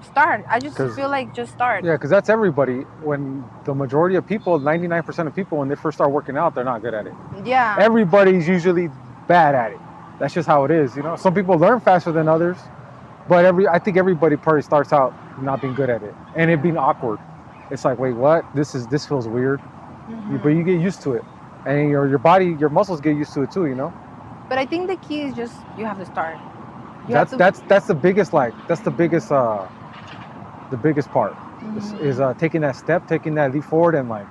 start. I just 'Cause- feel like just start. Yeah, because that's everybody. When the majority of people, 99% of people, when they first start working out, they're not good at it. Yeah. Everybody's usually bad at it. That's just how it is. Some people learn faster than others, but I think everybody probably starts out not being good at it and it being awkward. It's like, wait, what? This feels weird. But you get used to it, and your body, your muscles get used to it too. But I think the key is just you have to start. You have That's to. that's the biggest the biggest part is taking that step, taking that leap forward, and like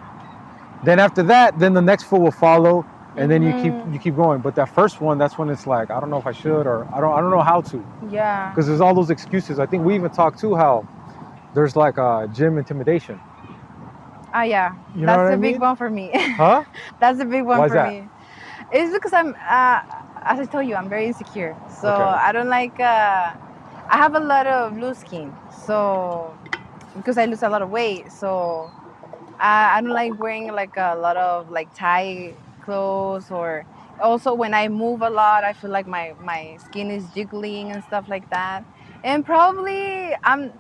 then after that, then the next foot will follow, and then you keep going. But that first one, that's when it's like I don't know if I should or I don't know how to, Yeah. because there's all those excuses. I think we even talked too how there's like gym intimidation. Ah, yeah. You know That's what I a big mean? one for me. Huh? That's a big one Why is for that? me. It's because as I told you, I'm very insecure. So Okay. I don't like. I have a lot of loose skin. So because I lose a lot of weight, so I don't like wearing like a lot of like tight clothes, or also when I move a lot, I feel like my skin is jiggling and stuff like that. And probably I'm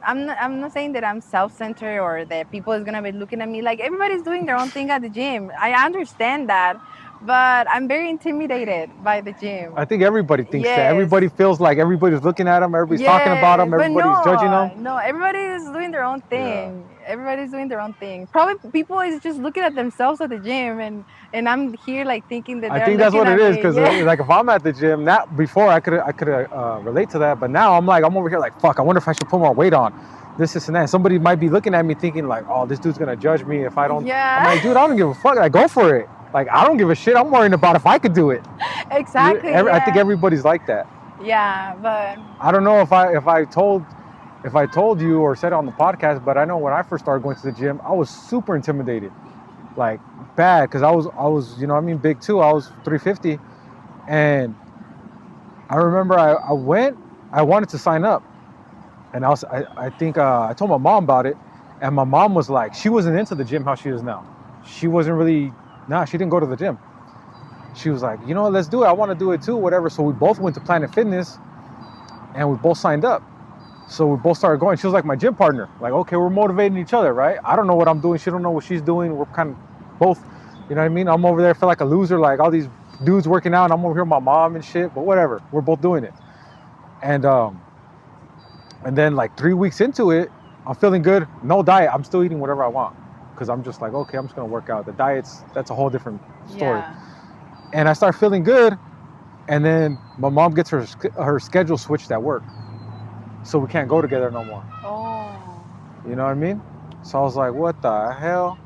not saying that I'm self-centered or that people is gonna be looking at me like everybody's doing their own thing at the gym. I understand that, but I'm very intimidated by the gym. I think everybody thinks that. Yes. Everybody feels like everybody's looking at them, everybody's talking about Yeah, them, but everybody's judging them. no, everybody is doing their own Yeah. thing. Everybody's doing their own thing. Probably people is just looking at themselves at the gym, and I'm here like thinking that I they're think that's looking what it at is, me. because Yeah, like if I'm at the gym now, before I could relate to that, but now I'm over here like fuck. I wonder if I should put more weight on. This and that. Somebody might be looking at me thinking like, oh, this dude's gonna judge me if I don't. I'm yeah, like, dude, I don't give a fuck. Like, go for it. Like, I don't give a shit. I'm worrying about if I could do it. exactly. I think Yeah, everybody's like that. yeah, but I don't know if I told you or said it on the podcast, but I know when I first started going to the gym, I was super intimidated, like bad, because I was big too. I was 350, and I remember I went. I wanted to sign up, and I think I told my mom about it, and my mom was like, she wasn't into the gym how she is now. She wasn't really. Nah, she didn't go to the gym. She was like, let's do it. I want to do it too, whatever. So we both went to Planet Fitness, and we both signed up. So we both started going. She was like my gym partner. Like, okay, we're motivating each other, right? I don't know what I'm doing. She don't know what she's doing. We're kind of both, you know what I mean? I'm over there, feel like a loser, like all these dudes working out, and I'm over here with my mom and shit. But whatever, we're both doing it. And then like 3 weeks into it, I'm feeling good. No diet. I'm still eating whatever I want, because I'm just like, okay, I'm just gonna work out. The that's a whole different story. yeah, And I start feeling good, and then my mom gets her schedule switched at work, so we can't go together no more. oh, You know what I mean? So I was like, what the hell?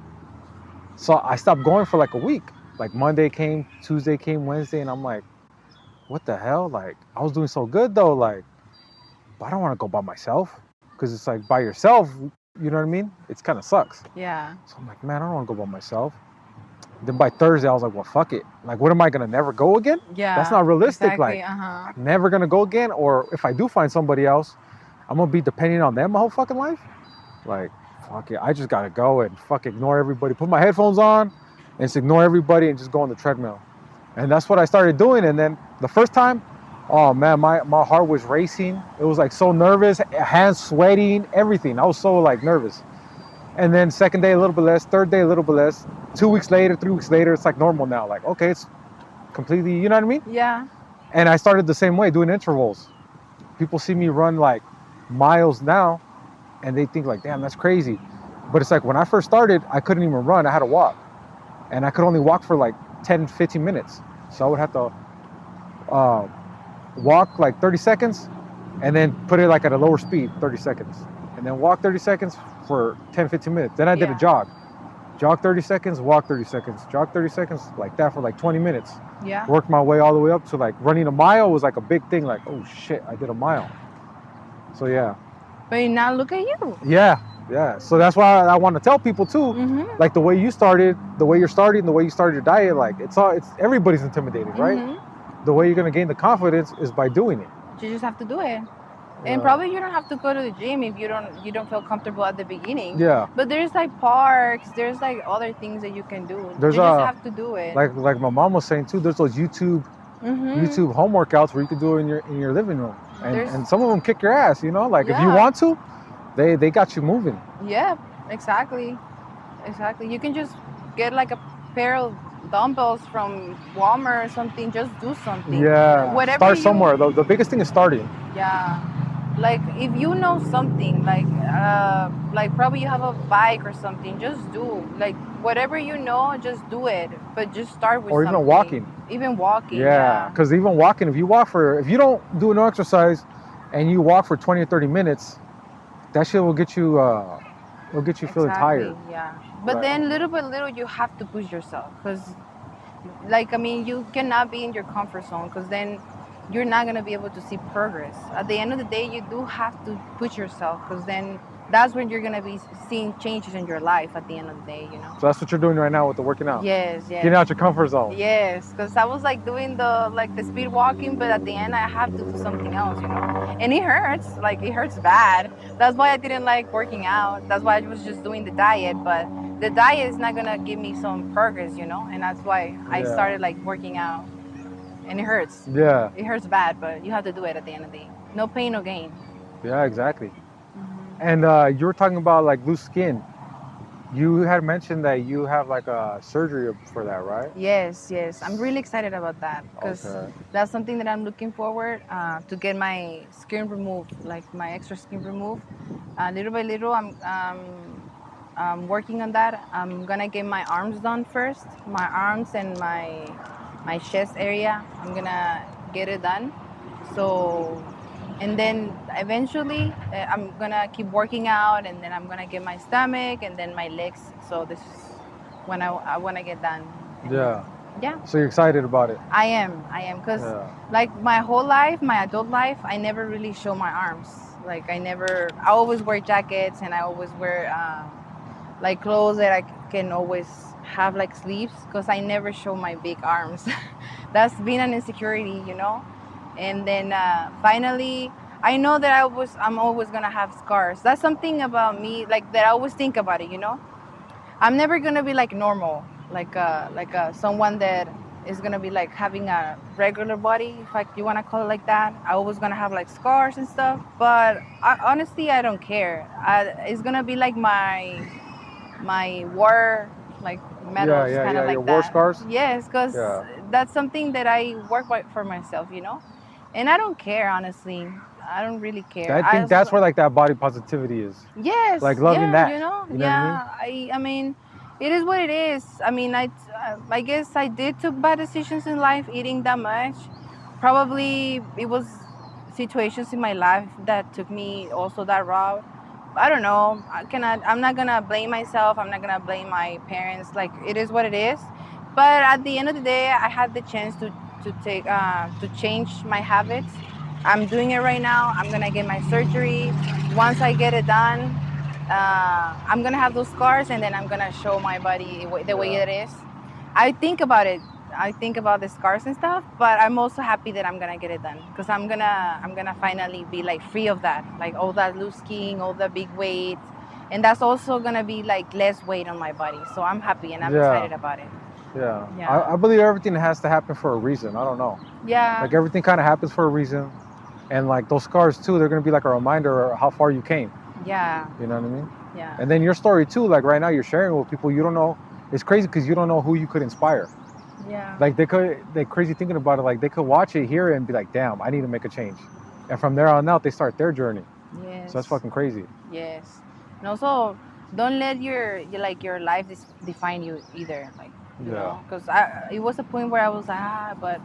So I stopped going for like a week. Like Monday came, Tuesday came, Wednesday, and I'm like, what the hell? Like, I was doing so good though, like, but I don't want to go by myself, because it's like by yourself, you know what I mean? It's kind of sucks. yeah, So I'm like, man, I don't want to go by myself. Then by Thursday, I was like, well, fuck it. Like, what am I gonna never go again? yeah. That's not realistic. Exactly. Like, Uh-huh. I'm never gonna go again. Or if I do find somebody else, I'm gonna be depending on them my whole fucking life. Like, fuck it. I just gotta go and fuck ignore everybody. Put my headphones on and just ignore everybody and just go on the treadmill. And that's what I started doing. And then the first time, oh man, my heart was racing. It was like so nervous, hands sweating, everything. I was so like nervous. And then second day a little bit less, third day a little bit less. 2 weeks later, 3 weeks later, it's like normal now. Like, okay, it's completely, you know what I mean? Yeah, And I started the same way, doing intervals. People see me run like miles now, and they think like, damn, that's crazy. But it's like when I first started, I couldn't even run. I had to walk. And I could only walk for like 10, 15 minutes. So I would have to walk like 30 seconds and then put it like at a lower speed, 30 seconds. And then walk 30 seconds for 10, 15 minutes. Then I did a jog. Jog 30 seconds, walk 30 seconds, jog 30 seconds, like that for like 20 minutes. yeah. Worked my way all the way up to like running a mile was like a big thing. Like, oh shit, I did a mile. So yeah. But now look at you. Yeah. So that's why I want to tell people too, like the way you started, the way you're starting, the way you started your diet, like it's everybody's intimidated, right? The way you're gonna gain the confidence is by doing it. You just have to do it. And probably you don't have to go to the gym if you don't feel comfortable at the beginning. Yeah. But there's like parks, there's like other things that you can do. There's you just have to do it. Like my mom was saying too, there's those YouTube home workouts where you can do it in your living room. And some of them kick your ass, you know? Like if you want to, they got you moving. Yeah, exactly. You can just get like a pair of dumbbells from Walmart or something, just do something. Yeah. Whatever Start somewhere. The biggest thing is starting. Yeah. Like if you know something, like like probably you have a bike or something, just do like whatever you know, just do it. But just start with Or even something. walking. Even walking, Yeah, yeah. because even walking, if you don't do no exercise, and you walk for 20 or 30 minutes, that shit will get you feeling Exactly, tired. yeah. But Right. then little by little, you have to push yourself because, like, I mean, you cannot be in your comfort zone because then you're not gonna be able to see progress. At the end of the day, you do have to push yourself because then that's when you're gonna be seeing changes in your life. At the end of the day, you know. So that's what you're doing right now with the working out. Yes, Getting yes. out your comfort zone. Yes, because I was like doing the speed walking, but at the end I have to do something else, you know. And it hurts, like it hurts bad. That's why I didn't like working out. That's why I was just doing the diet. But the diet is not gonna give me some progress, you know. And that's why I Yeah. started like working out, and it hurts. Yeah. It hurts bad, but you have to do it at the end of the day. No pain, no gain. Yeah, exactly. Hmm. And you were talking about like loose skin. You had mentioned that you have like a surgery for that, right? Yes, yes. I'm really excited about that because Okay. that's something that I'm looking forward to get my skin removed, like my extra skin removed. Little by little, I'm working on that. I'm gonna get my arms done first, my arms and my chest area. I'm gonna get it done. So, and then eventually, I'm gonna keep working out, and then I'm gonna get my stomach and then my legs. So this is when I want to get done. And Yeah. yeah, So you're excited about it? I am, because Yeah. like my whole life, my adult life, I never really show my arms. Like I always wear jackets and I always wear like clothes that I can always have like sleeves because I never show my big arms. That's been an insecurity, you know. And then finally, I know that I'm always gonna have scars. That's something about me, like that I always think about it, you know. I'm never gonna be like normal, like someone that is gonna be like having a regular body, if like you wanna call it like that. I always gonna have like scars and stuff, but honestly, I don't care. It's gonna be like my war like Yeah, medals, yeah, kind of yeah. Your like war that. scars? Yes, because Yeah. that's something that I work for myself, you know, and I don't care honestly. I don't really care. I I think that's where like that body positivity is. Like Yes, loving yeah, that. you know, You know what I mean? yeah. I mean, it is what it is. I mean, I guess I did took bad decisions in life, eating that much. Probably it was situations in my life that took me also that route. I don't know. I'm not gonna blame myself. I'm not gonna blame my parents. Like it is what it is. But at the end of the day, I had the chance to change my habits. I'm doing it right now. I'm gonna get my surgery. Once I get it done, I'm gonna have those scars, and then I'm gonna show my body the way Yeah. it is. I think about it. I think about the scars and stuff, but I'm also happy that I'm gonna get it done because I'm gonna finally be like free of that, like all that loose skin, all the big weight, and that's also gonna be like less weight on my body. So I'm happy and I'm Yeah. excited about it. Yeah. Yeah. I believe everything has to happen for a reason. I don't know. Yeah. Like everything kind of happens for a reason. And like those scars too, they're gonna be like a reminder of how far you came. Yeah. You know what I mean? Yeah. And then your story too, like right now you're sharing with people you don't know. It's crazy because you don't know who you could inspire. Yeah. Like they're crazy thinking about it. Like they could watch it, hear it, and be like, damn, I need to make a change. And from there on out, they start their journey. Yes. So that's fucking crazy. Yes. And also, don't let your life define you either. Like, you Yeah. know, because it was a point where I was like, but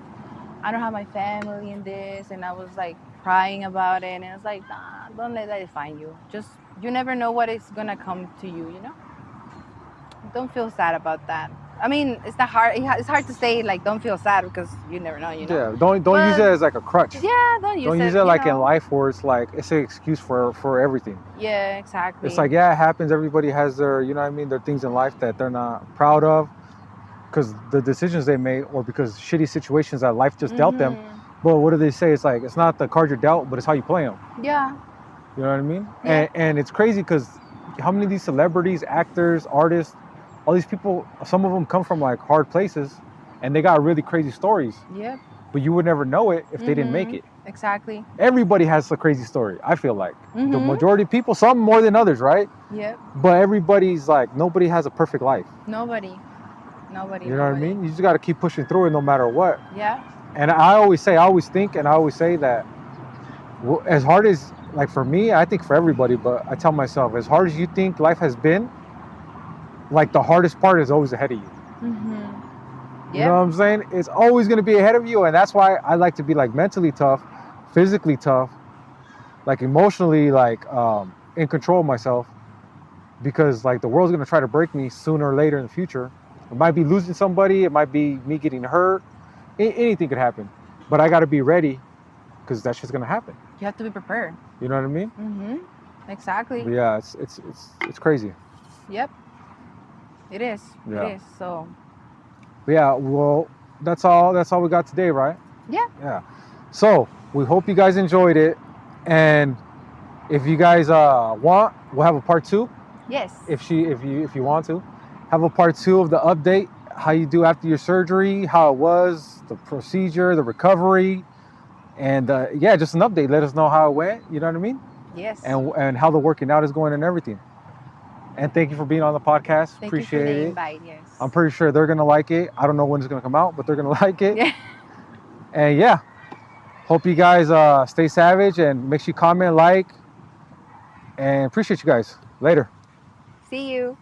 I don't have my family in this, and I was like crying about it, and I was like, nah, don't let that define you. Just you never know what is gonna come to you. You know, don't feel sad about that. I mean, it's not hard. It's hard to say like don't feel sad because you never know. You know. Yeah. Don't use But it as like a crutch. yeah, don't use Don't it. use it You like in know. life where it's like it's an excuse for everything. Yeah, exactly. It's like, yeah, it happens. Everybody has their, you know what I mean, their things in life that they're not proud of because the decisions they made or because shitty situations that life just dealt them. But what do they say? It's like, it's not the card you're dealt, but it's how you play them. Yeah. You know what I mean? Yeah. And it's crazy because how many of these celebrities, actors, artists, all these people, some of them come from like hard places and they got really crazy stories. Yep. But you would never know it if they didn't make it. Exactly. Everybody has a crazy story, I feel like. The Mhm. majority of people, some more than others, right? Yep. But everybody's like, nobody has a perfect life. Nobody. You know what I mean? You just got to keep pushing through it no matter what. Yeah. And I always think, and I always say that as hard as like for me, I think for everybody, but I tell myself, as hard as you think life has been, like the hardest part is always ahead of you. Mm-hmm. You know Yep. what I'm saying? It's always going to be ahead of you, and that's why I like to be like mentally tough, physically tough, like emotionally like in control of myself, because like the world's going to try to break me sooner or later in the future. It might be losing somebody, it might be me getting hurt, anything could happen, but I got to be ready because that shit's going to happen. You have to be prepared. You know what I mean? Mm-hmm. Exactly. But yeah, it's crazy. Yep. It is. It Yeah. is. So But yeah, well, that's all we got today, right? yeah. Yeah. So we hope you guys enjoyed it, and if you guys want, we'll have a part 2. Yes. If you want to have a part 2 of the update, how you do after your surgery, how it was, the procedure, the recovery, and yeah, just an update. Let us know how it went. You know what I mean? Yes. And how the working out is going and everything. And thank you for being on the podcast. Thank you for Appreciate the it. invite. Yes. I'm pretty sure they're gonna like it. I don't know when it's gonna come out, but they're gonna like it. Yeah. And yeah, hope you guys stay savage and make sure you comment, like, and appreciate you guys. Later. See you.